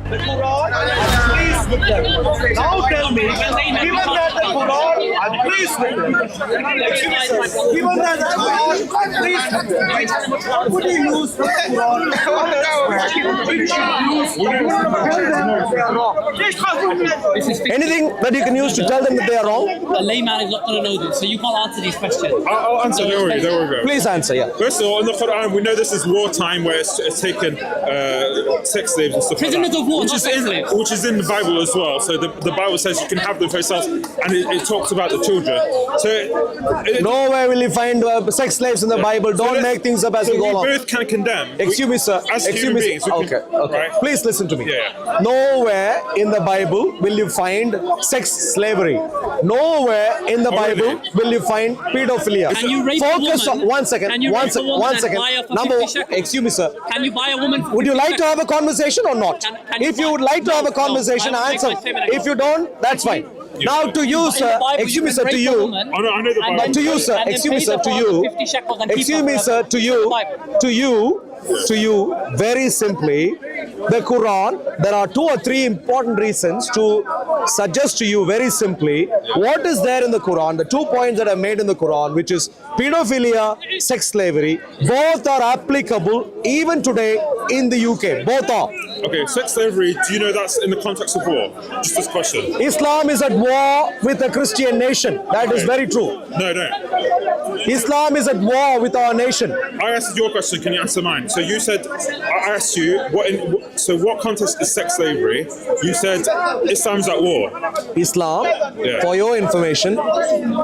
the Quran, I'm pleased with them. Now tell me, given that the Quran, I'm pleased with them. Given that the Quran, I'm pleased with them. How could you use the Quran which you use to tell them that they are wrong? Anything that you can use to tell them that they are wrong? A layman is not going to know this, so you can't answer these questions. I'll answer. Don't worry. Please answer, yeah. First of all, in the Quran, we know this is wartime where it's taken sex slaves and stuff Prisoners like that, of war, not sex slaves. which is in the Bible as well. So the Bible says you can have them for yourselves, and it talks about the children. So Nowhere will you find sex slaves in the Bible. Don't make things up as we go we along. both can condemn. Excuse me, sir. As Excuse human me, beings, sir. we can- Okay. right? Please listen to me. Yeah. Nowhere in the Bible will you find sex slavery. Nowhere in the Bible will you find pedophilia. Can you rape Focus a woman? on one second. Can you One rape a second. woman One and second. buy her for Number 50 one. shekels? Excuse me, sir. Can you buy a woman for Would you 50 like to have a conversation or not? Can If you would like to have a conversation, I will answer. take my statement. If you don't, that's fine. Now to you, In the sir. Bible, Excuse me, can sir. To rape a you. woman I know the and Bible. then To you, pay- sir. and then Excuse me, pay sir. the To father you. 50 shekels and keep Excuse her me, forever. sir. To you. Very simply, the Quran. There are 2 or 3 important reasons to suggest to you very simply what is there in the Quran. The 2 points that are made in the Quran, which is pedophilia, sex slavery. Both are applicable even today in the UK. Both are. Okay, sex slavery. Do you know that's in the context of war? Just this question. Islam is at war with a Christian nation. That is very true. No. Islam is at war with our nation. I asked your question. Can you answer mine? So you said I asked you what context is sex slavery? You said Islam's at war. Islam, Yeah. for your information,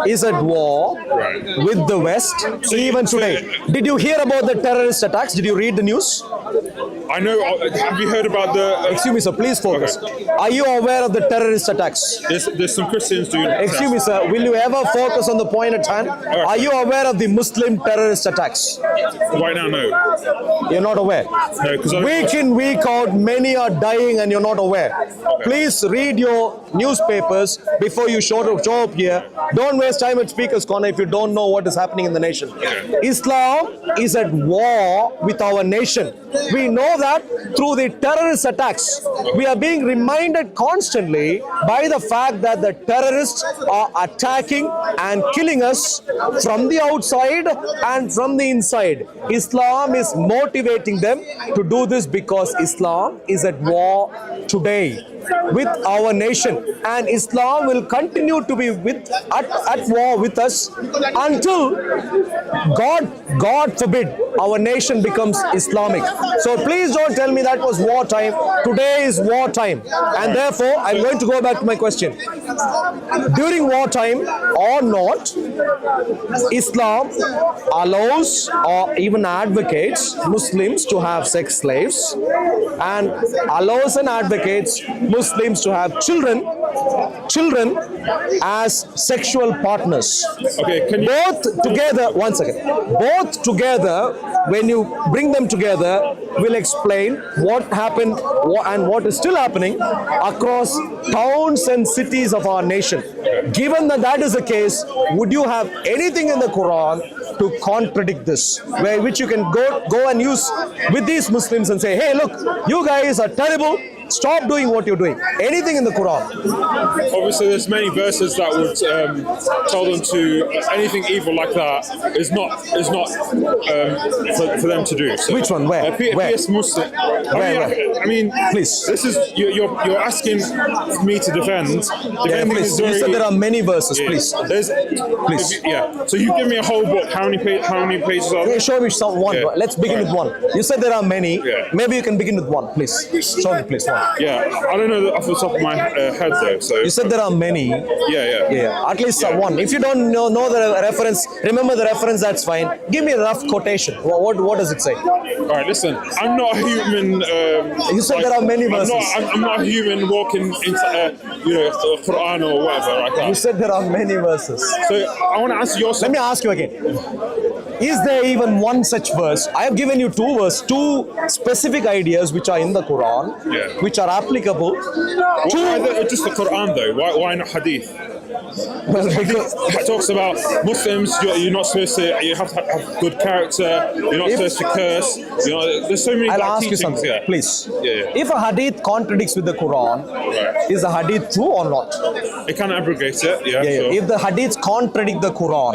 is at war Right. with the West even today. Did you hear about the terrorist attacks? Did you read the news? I know. Have you heard about the? Excuse me, sir. Please focus. Are you aware of the terrorist attacks? There's some Christians doing. Excuse me, sir. Will you ever focus on the point at hand? Are you aware of the Muslim terrorist attacks? Right now, no. You're not aware. No, because Week in, week out, many are dying and you're not aware. Please read your newspapers before you show up here. Don't waste time at Speaker's Corner if you don't know what is happening in the nation. Islam is at war with our nation. We know that through the terrorist attacks. We are being reminded constantly by the fact that the terrorists are attacking and killing us from the outside and from the inside. Islam is motivating them to do this because Islam is at war today with our nation, and Islam will continue to be at war with us until God forbid our nation becomes Islamic. So please don't tell me that was wartime. Today is wartime, and therefore I'm going to go back to my question. During wartime or not, Islam allows or even advocates Muslims to have sex slaves and allows and advocates Muslims to have children as sexual partners. Okay, can you? Both together, one second. Both together, when you bring them together, will explain what happened and what is still happening across towns and cities of our nation. Given that that is the case, would you have anything in the Quran to contradict this, which you can go and use with these Muslims and say, hey, look, you guys are terrible. Stop doing what you're doing. Anything in the Quran? Obviously, there's many verses that would tell them to anything evil like that is not for them to do. So, Which one? Where? Where? PS Muslim. Where? I mean, Please. This is you're asking me to defend. Yeah, Defending please. is You very. said there are many verses. Yeah. Please. Please. Yeah. So you give me a whole book. How many pages are Okay, there? show me some one. Yeah. Let's begin with one. You said there are many. Yeah. Maybe you can begin with one, please. Show me, please. One. Yeah, I don't know off the top of my head though. So You said there are many. yeah. At least one. If you don't know the reference, remember the reference. That's fine. Give me a rough quotation. What does it say? All right, listen. I'm not a human. You said there are many verses. I'm not a human walking into the Quran or whatever like that. You said there are many verses. So I want to answer your. Let me ask you again. Is there even one such verse? I have given you two specific ideas which are in the Quran, which are applicable Why just the Quran though? Why not Hadith? Well, because, It talks about Muslims. You're not supposed to. You have to have good character. You're not supposed to curse. You know, there's so many. I'll like, ask you teachings, something, yeah. please. Yeah. If a hadith contradicts with the Quran, Right. is the hadith true or not? It can abrogate it. Yeah. Yeah. Sure. If the hadiths contradict the Quran,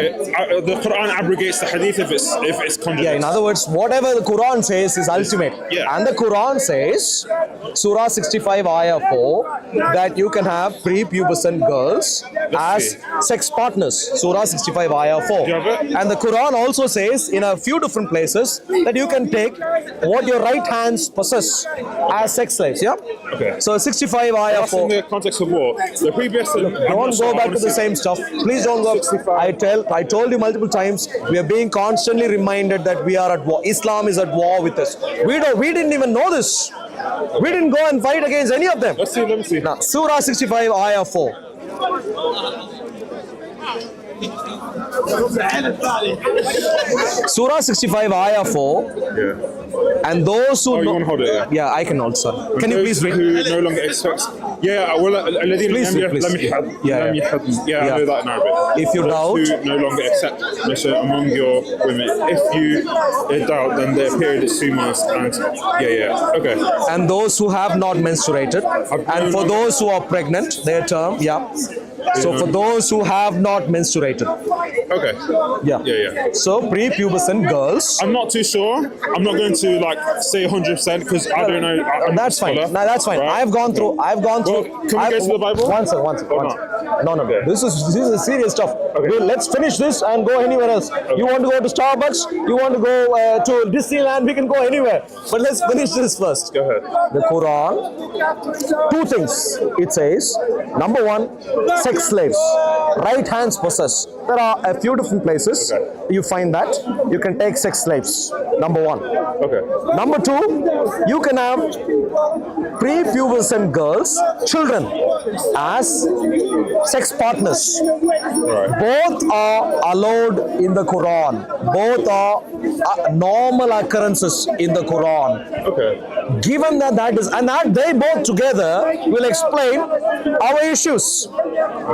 The Quran abrogates the hadith if it's contradicted. yeah, in other words, whatever the Quran says is ultimate. Yeah. And the Quran says, Surah 65, Ayah 4, that you can have prepubescent girls as sex partners. Surah 65, Ayah 4. you have it? And the Quran also says in a few different places that you can take what your right hands possess as sex slaves. Yeah? Okay. So 65, Ayah That's in 4. the context of war. The previous. Don't go back to the same stuff. Please don't go. 65. I told you multiple times. We are being constantly reminded that we are at war. Islam is at war with us. We didn't even know this. We didn't go and fight against any of them. Let's see. Let me see. Now, Surah 65, Ayah 4. Surah 65, Ayah 4. Yeah. And those who Oh, you know, want to hold it? Yeah. yeah, I can also. Can you Those please read? Who no longer expects. Yeah. Well, الذين Please, لم please. يحد. Yeah, لم yeah. يحد. Yeah, Yeah. I know that in Arabic. If you Those doubt- who no longer accept mission among your women. If you doubt, then their period is 2 months. And yeah. Okay. And those who have not menstruated, and for those who are pregnant, their term, yeah. So for those who have not menstruated, Okay. yeah. Yeah. So prepubescent girls. I'm not too sure. I'm not going to like say 100% because I don't know. I'm That's a fine. scholar, No, that's fine. right? I've gone through. Well, can we go to the Bible? One second. One second. Or One not? second. No. Okay. This is serious stuff. Let's finish this and go anywhere else. You want to go to Starbucks? You want to go to Disneyland? We can go anywhere. But let's finish this first. Go ahead. The Quran. Two things. It says, number one, sex slaves. Right hands possess. There are a few different places. Okay. You find that you can take sex slaves. Number one. Okay. Number two, you can have prepubescent girls, children, as sex partners. Right. Both are allowed in the Quran. Both are normal occurrences in the Quran. Okay. Given that is, and that they both together will explain our issues.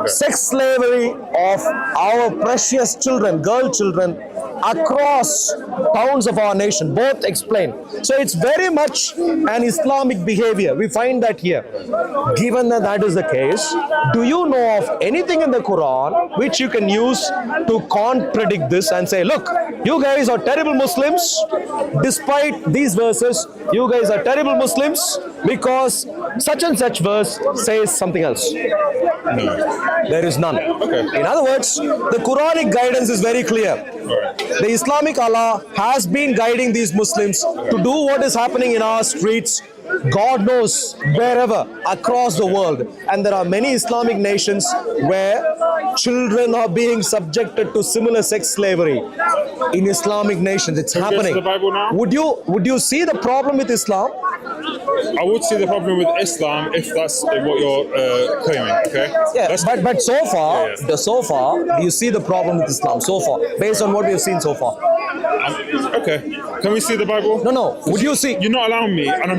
Sex slavery of our precious children, girl children, across towns of our nation, both explain. So it's very much an Islamic behavior. We find that here. Given that is the case, do you know of anything in the Quran which you can use to contradict this and say, look, you guys are terrible Muslims, despite these verses, you guys are terrible Muslims because such and such verse says something else? There is none. In other words, the Quranic guidance is very clear. The Islamic Allah has been guiding these Muslims to do what is happening in our streets, God knows, wherever, across the world. And there are many Islamic nations where children are being subjected to similar sex slavery. In Islamic nations, it's Can we go to happening. the Bible now? Would you see the problem with Islam? I would see the problem with Islam if that's what you're claiming. Okay. Yeah, Let's- but so far, Yeah. do you see the problem with Islam so far, based on what we have seen so far? Okay. Can we see the Bible? No. Would you see? You're not allowing me, and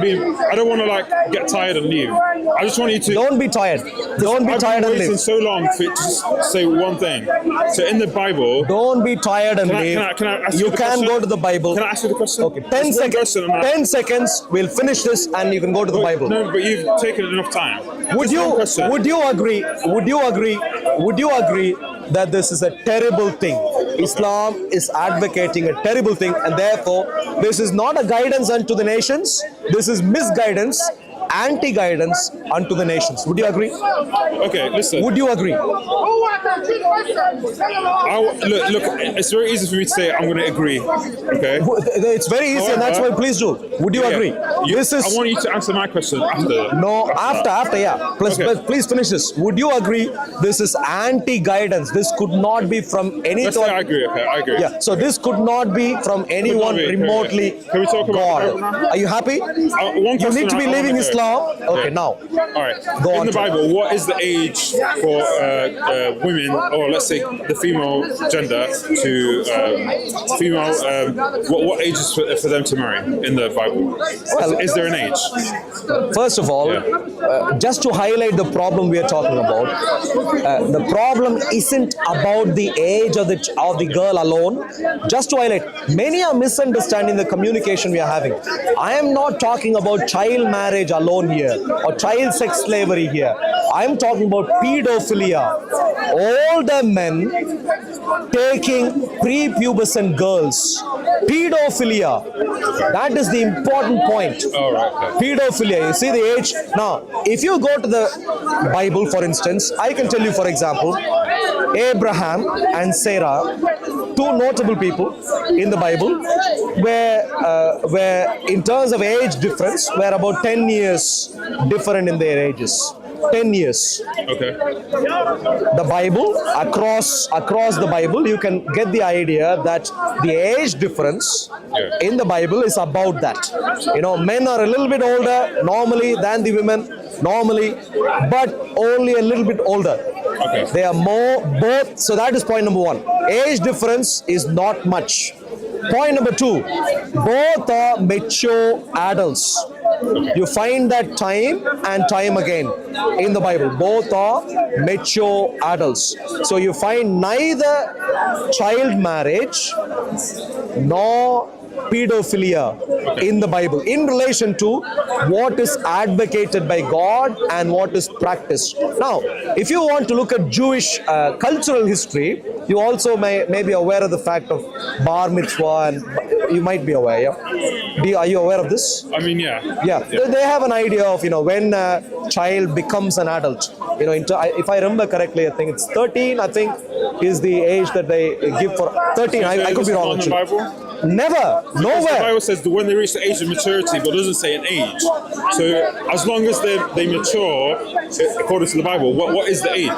I don't want to like get tired and leave. I just want you to. Don't be tired. Don't be I've tired been and waiting leave. so long for it to just say one thing. So in the Bible, Don't be tired and Can I- leave. can I ask You you the can question? go to the Bible. can I ask you the question? Okay, 10 Just one seconds. question and I- 10 seconds. We'll finish this, and you can go to the Bible. No, but you've taken enough time. Would Just one you question. would you agree? Would you agree? Would you agree that this is a terrible thing? Islam is advocating a terrible thing, and therefore this is not a guidance unto the nations. This is misguidance, anti-guidance unto the nations. Would you agree? Okay, listen. Would you agree? Look, it's very easy for me to say I'm going to agree. Okay. It's very easy, and that's why please do. Would you agree? This is I want you to answer my question after. no after yeah. Please, Okay. please finish this. Would you agree? This is anti-guidance. This could not be from any Let's say I agree. Okay, I agree. Yeah, so this could not be from anyone be. remotely Can we talk about God. the Bible now? Are you happy? One You question need to be I leaving wanna Islam. Okay, now. All right. Go in on the to- Bible, what is the age for women, or let's say the female gender, to female? What age is for them to marry in the Bible? Is there an age? First of all, just to highlight the problem we are talking about, the problem isn't about the age of the girl alone. Just to highlight, many are misunderstanding the communication we are having. I am not talking about child marriage alone here or child sex slavery here. I am talking about pedophilia. Older men taking prepubescent girls. Pedophilia. That is the important point. All right. Pedophilia. You see the age. Now, if you go to the Bible, for instance, I can tell you, for example, Abraham and Sarah, two notable people in the Bible, where in terms of age difference, were about 10 years different in their ages. 10 years. Okay. The Bible, across the Bible, you can get the idea that the age difference in the Bible is about that. You know, men are a little bit older normally than the women normally, but only a little bit older. Okay. They are more both. So that is point number one. Age difference is not much. Point number two, both are mature adults. You find that time and time again in the Bible. Both are mature adults. So you find neither child marriage nor pedophilia in the Bible in relation to what is advocated by God and what is practiced. Now, if you want to look at Jewish cultural history, you also may be aware of the fact of bar mitzvah, and you might be aware. Yeah? Are you aware of this? I mean, yeah. Yeah, they have an idea of, you know, when a child becomes an adult. You know, if I remember correctly, I think it's 13. I think is the age that they give for 13. I could be wrong. In the Bible? Never, The nowhere. Bible says that when they reach the age of maturity, but it doesn't say an age. So as long as they mature, according to the Bible, what is the age?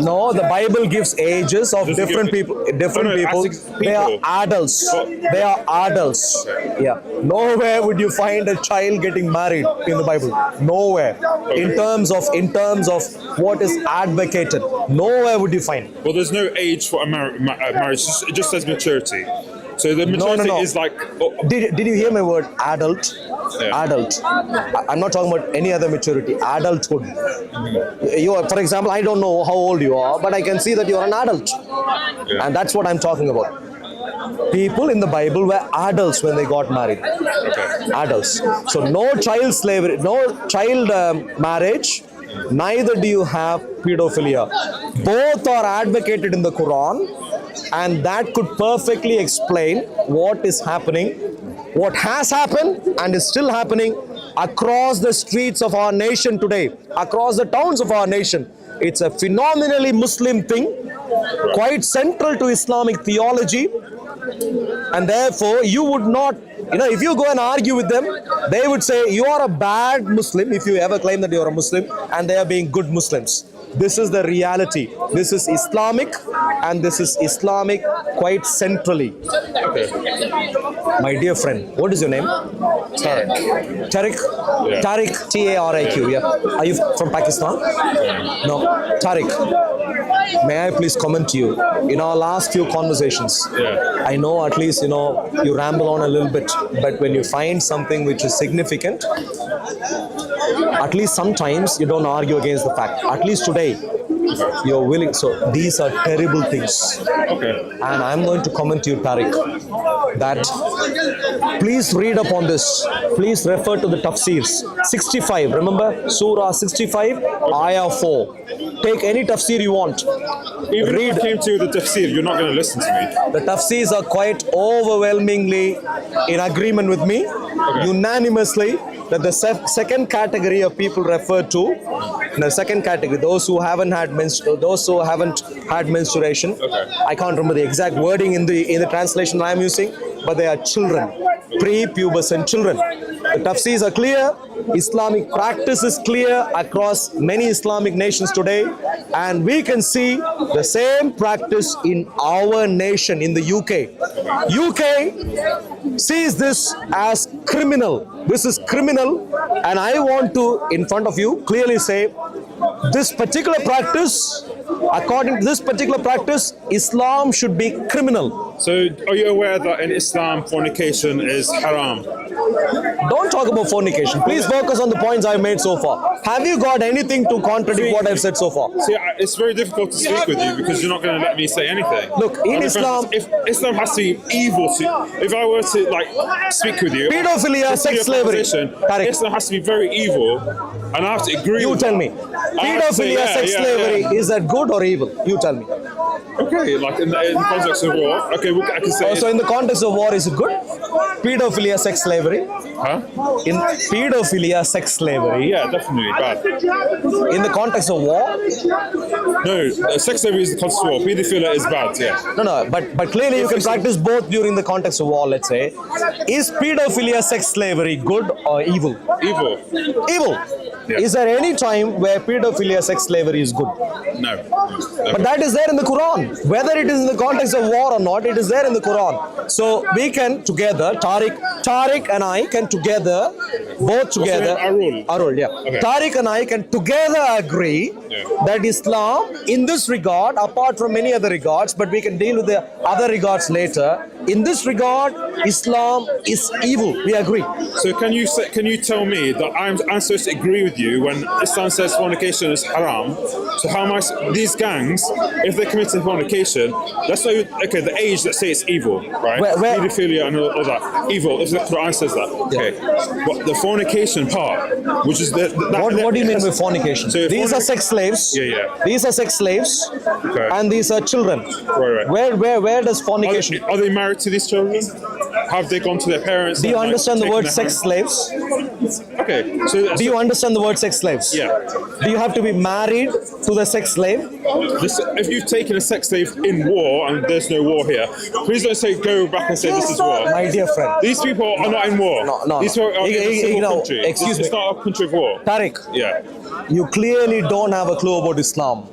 No, the Bible gives ages of Doesn't different give- people. Different No, no, people. as in They are people. adults. But- They are adults. Yeah. Nowhere would you find a child getting married in the Bible. Nowhere. In terms of what is advocated. Nowhere would you find. Well, there's no age for a marriage. It just says maturity. So the maturity no. is like. Did you hear my word adult? Yeah. Adult. I'm not talking about any other maturity. Adulthood. You are, for example, I don't know how old you are, but I can see that you are an adult, and that's what I'm talking about. People in the Bible were adults when they got married. Adults. So no child slavery, no child marriage. Neither do you have pedophilia. Both are advocated in the Quran, and that could perfectly explain what is happening, what has happened and is still happening across the streets of our nation today, across the towns of our nation. It's a phenomenally Muslim thing, quite central to Islamic theology, and therefore you would not, you know, if you go and argue with them, they would say you are a bad Muslim if you ever claim that you are a Muslim, and they are being good Muslims. This is the reality. This is Islamic, and this is Islamic quite centrally. Okay. My dear friend, what is your name? Tariq. Tariq? Yeah. Tariq, Tariq, yeah. Are you from Pakistan? No. Tariq, may I please comment to you? In our last few conversations, Yeah. I know at least, you know, you ramble on a little bit, but when you find something which is significant, at least sometimes you don't argue against the fact. At least today, you're willing. So these are terrible things. Okay. And I'm going to comment to you, Tariq, that please read up on this. Please refer to the tafsirs. 65, remember? Surah 65, Ayah 4. Take any tafsir you want. Even Read. if I came to the tafsir, you're not going to listen to me. The tafsirs are quite overwhelmingly in agreement with me, unanimously, that the second category of people referred to, the second category, those who haven't had menstruation. I can't remember the exact wording in the translation I am using, but they are children, prepubescent children. The tafsirs are clear. Islamic practice is clear across many Islamic nations today, and we can see the same practice in our nation, in the UK. UK sees this as criminal. This is criminal, and I want to, in front of you, clearly say this particular practice, according to this particular practice, Islam should be criminal. So, are you aware that in Islam fornication is haram? Don't talk about fornication. Please focus on the points I've made so far. Have you got anything to contradict what I've said so far? See, it's very difficult to speak with you because you're not going to let me say anything. Look, in Islam, if Islam has to be evil, if I were to like speak with you, pedophilia, sex slavery, Tariq. Islam has to be very evil, and I have to agree. You with tell that. me, I have to say, pedophilia, sex slavery, is that good or evil? You tell me. Okay, like in the context of war. Okay, I can say. So in the context of war, is it good? Pedophilia, sex slavery. Huh? In pedophilia, sex slavery. Yeah, definitely bad. In the context of war? No, sex slavery is the context of war. Pedophilia is bad. Yeah. No, but clearly you can practice both during the context of war, let's say. Is pedophilia, sex slavery good or evil? Evil. Evil. Yeah. Is there any time where pedophilia, sex slavery is good? No. But that is there in the Quran. Whether it is in the context of war or not, it is there in the Quran. So we can together, Tariq and I can together, both together. Arul, yeah. Okay. Tariq and I can together agree that Islam, in this regard, apart from many other regards, but we can deal with the other regards later. In this regard, Islam is evil. We agree. So can you tell me that I'm supposed to agree with you when Islam says fornication is haram? So how am I? These gangs, if they commit fornication, let's say the age that say it's evil, right? Where- Pedophilia and all that evil. If the Quran says that, okay. But the fornication part, which is What do you mean by fornication? So These are sex slaves. Yeah. These are sex slaves, Okay. and these are children. Right. Where does fornication? Are they married to these children? Have they gone to their parents? Do you and, like, understand the taken word their sex hand? slaves? Okay. So Do you understand the word sex slaves? Yeah. Do you have to be married to the sex slave? If you've taken a sex slave in war and there's no war here, please don't say go back and say this is war. My dear friend. These people are not in war. No. These people are in a civil country. Excuse me. It's not a country of war. Tariq, Yeah. you clearly don't have a clue about Islam.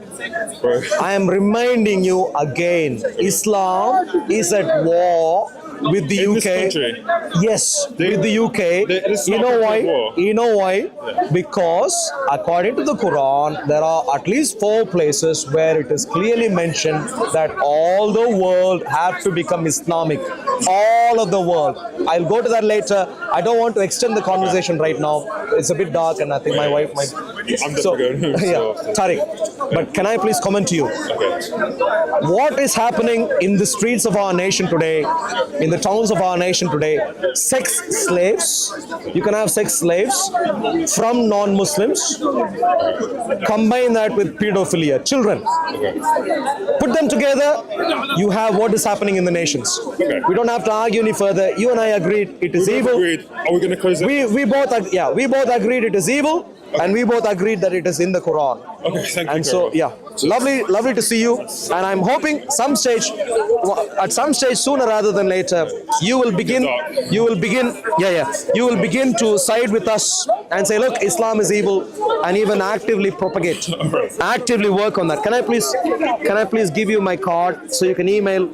Bro. I am reminding you again, Islam is at war with the In UK. this country? Yes, with the UK. it's You not know a why? war. You know why? Because according to the Quran, there are at least 4 places where it is clearly mentioned that all the world have to become Islamic. All of the world. I'll go to that later. I don't want to extend the conversation right now. It's a bit dark, and I think my wife might. I'm just going home. Yeah, Tariq. But can I please comment to you? Okay. What is happening in the streets of our nation today, in the towns of our nation today? Sex slaves. You can have sex slaves from non-Muslims. Combine that with pedophilia, children. Put them together. You have what is happening in the nations. Okay. We don't have to argue any further. You and I agreed it is evil. Agreed. Are we going to close it? We both agreed it is evil, and we both agreed that it is in the Quran. Okay, thank you. And so, yeah, lovely to see you. And I'm hoping at some stage, sooner rather than later, you will begin to side with us and say, look, Islam is evil, and even actively propagate, actively work on that. Can I please give you my card so you can email,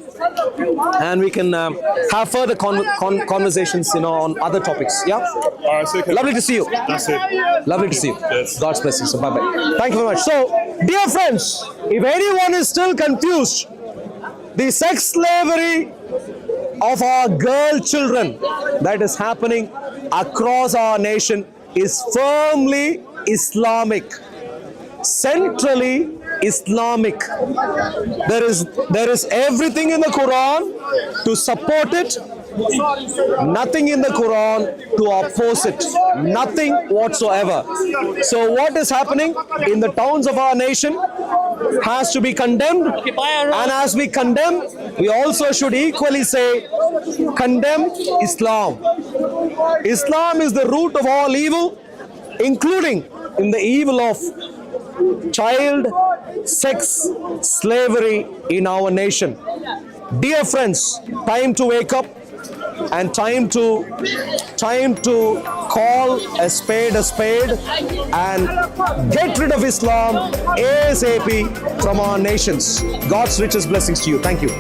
and we can have further conversations, on other topics. Yeah. Okay. Lovely to see you. That's it. Lovely to see you. Yes. God's blessings. So bye-bye. Thank you very much. So, dear friends, if anyone is still confused, the sex slavery of our girl children that is happening across our nation is firmly Islamic, centrally Islamic. There is everything in the Quran to support it. Nothing in the Quran to oppose it. Nothing whatsoever. So what is happening in the towns of our nation has to be condemned. And as we condemn, we also should equally say, condemn Islam. Islam is the root of all evil, including in the evil of child sex slavery in our nation. Dear friends, time to wake up. And time to call a spade and get rid of Islam ASAP from our nations. God's richest blessings to you. Thank you.